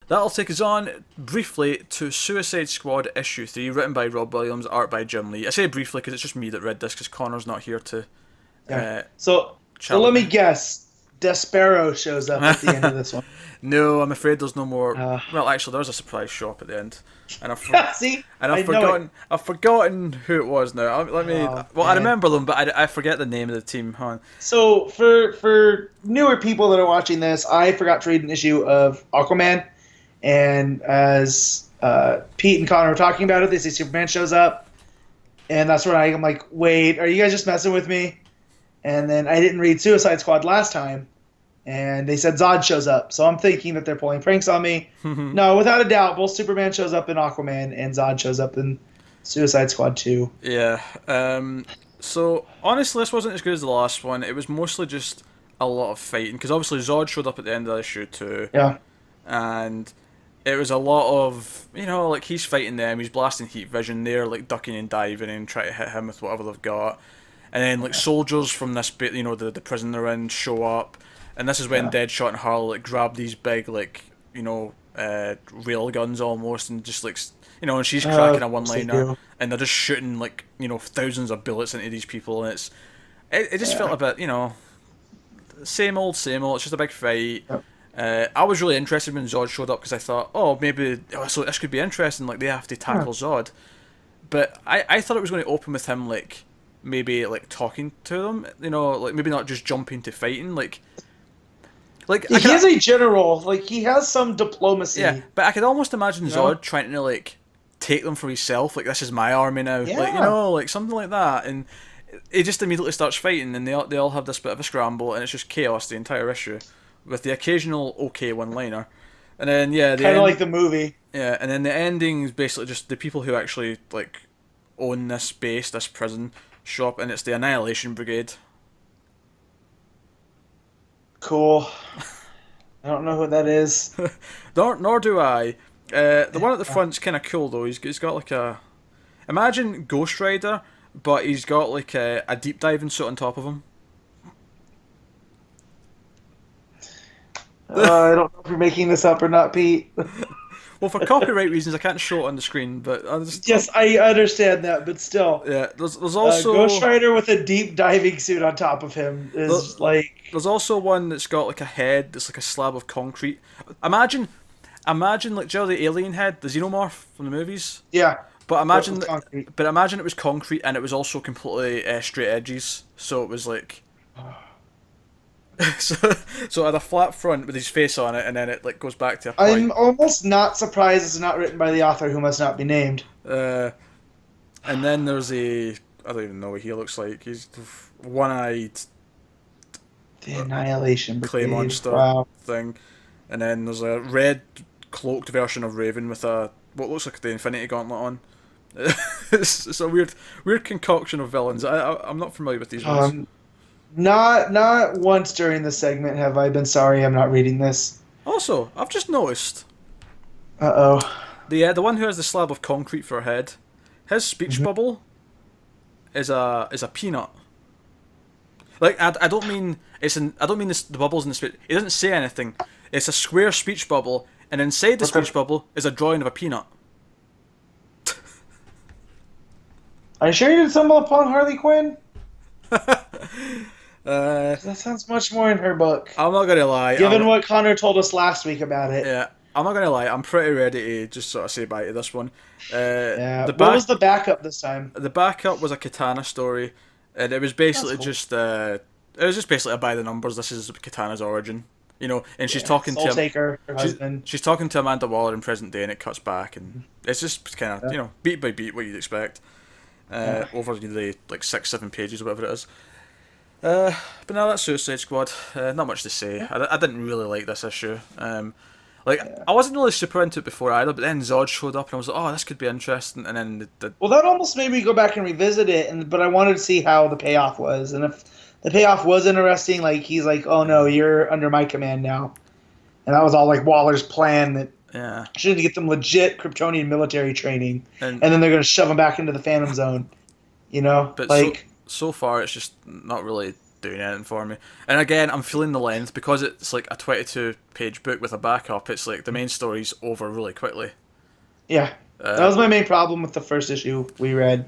That'll take us on briefly to Suicide Squad issue 3, written by Rob Williams, art by Jim Lee. I say briefly because it's just me that read this because Connor's not here to Yeah. uh, So chat with let me me. guess. Despero shows up at the end of this one. No, I'm afraid there's no more. Uh, Well, actually, there's a surprise shop at the end, and See, I've I know it. forgotten. I've forgotten who it was now. Let me. Oh, Well, I man. remember them, but I forget the name of the team. Hold on. So for newer people that are watching this, I forgot to read an issue of Aquaman, and as Pete and Connor were talking about it, they say Superman shows up, and that's when I'm like, wait, are you guys just messing with me? And then I didn't read Suicide Squad last time, and they said Zod shows up, so I'm thinking that they're pulling pranks on me. No, without a doubt, both Superman shows up in Aquaman and Zod shows up in Suicide Squad 2. Yeah. So honestly, this wasn't as good as the last one. It was mostly just a lot of fighting because obviously Zod showed up at the end of the issue too, Yeah. and it was a lot of like he's fighting them, he's blasting heat vision, they're like ducking and diving and trying to hit him with whatever they've got, and then like soldiers from this bit, the prison they're in show up, and this is when Yeah. Deadshot and Harley like grab these big like rail guns almost and just like and she's cracking a Of course they one-liner do. and they're just shooting like thousands of bullets into these people, and it just felt a bit same old same old. It's just a big fight. Yep. I was really interested when Zod showed up because I thought, oh, maybe so this could be interesting. Like they have to tackle Zod, but I thought it was going to open with him like maybe like talking to them. Like maybe not just jumping to fighting. Like I He could, is a general. Like, he has some diplomacy. yeah, but I could almost imagine know? Zod trying to like take them for himself. Like this is my army now. Like Yeah. like something like that, and he just immediately starts fighting, and they all have this bit of a scramble, and it's just chaos the entire issue, with the occasional okay one-liner, and then Kind of like the movie. yeah, and then the ending is basically just the people who actually like own this base, this prison shop, and it's the Annihilation Brigade. Cool. I don't know who that is. Nor do I. The one at the front's kind of cool though. He's got like a imagine Ghost Rider, but he's got like a deep diving suit on top of him. I don't know if you're making this up or not, Pete. Well, for copyright reasons, I can't show it on the screen, but I just Yes, I understand that, but still. yeah. There's also Ghost Rider with a deep diving suit on top of him is like... there's also one that's got like a head that's like a slab of concrete. Imagine like do you know the alien head, the xenomorph from the movies. Yeah. But imagine, with concrete. but imagine it was concrete and it was also completely straight edges. So it was like, so it had a flat front with his face on it, and then it like goes back to a I'm point. almost not surprised it's not written by the author who must not be named. And then there's I don't even know what he looks like. He's one-eyed The Annihilation clay Brigade. monster Wow. thing, and then there's a red cloaked version of Raven with a what looks like the Infinity Gauntlet on. It's a weird concoction of villains. I'm not familiar with these ones. Not once during this segment have I been sorry I'm not reading this. Also, I've just noticed Uh-oh. the one who has the slab of concrete for a head, his speech bubble is a peanut. Like I don't mean the bubbles in the speech. It doesn't say anything. It's a square speech bubble, and inside the speech bubble is a drawing of a peanut. Are you sure you didn't stumble upon Harley Quinn? That sounds much more in her book. I'm not gonna lie. Given what Connor told us last week about it. Yeah, I'm not gonna lie. I'm pretty ready to just sort of say bye to this one. Yeah. The What was the backup this time? The backup was a Katana story, and it was basically That's just it was just basically a by the numbers. This is Katana's origin, and she's talking Soul to Taker, her husband. she's talking to Amanda Waller in present day, and it cuts back, and it's just kind of beat by beat what you'd expect over the like 6-7 pages or whatever it is. But now that's Suicide Squad. Not much to say. I didn't really like this issue. I wasn't really super into it before either, but then Zod showed up and I was like, oh, this could be interesting. And then Well, that almost made me go back and revisit it, but I wanted to see how the payoff was. And if the payoff was interesting, like, he's like, oh no, you're under my command now. And that was all like Waller's plan that yeah, should get them legit Kryptonian military training. and And then they're going to shove them back into the Phantom Zone. but Like, so far it's just not really doing anything for me. And again, I'm feeling the length because it's like a 22-page book with a backup. It's like the main story's over really quickly. Yeah, that was my main problem with the first issue we read.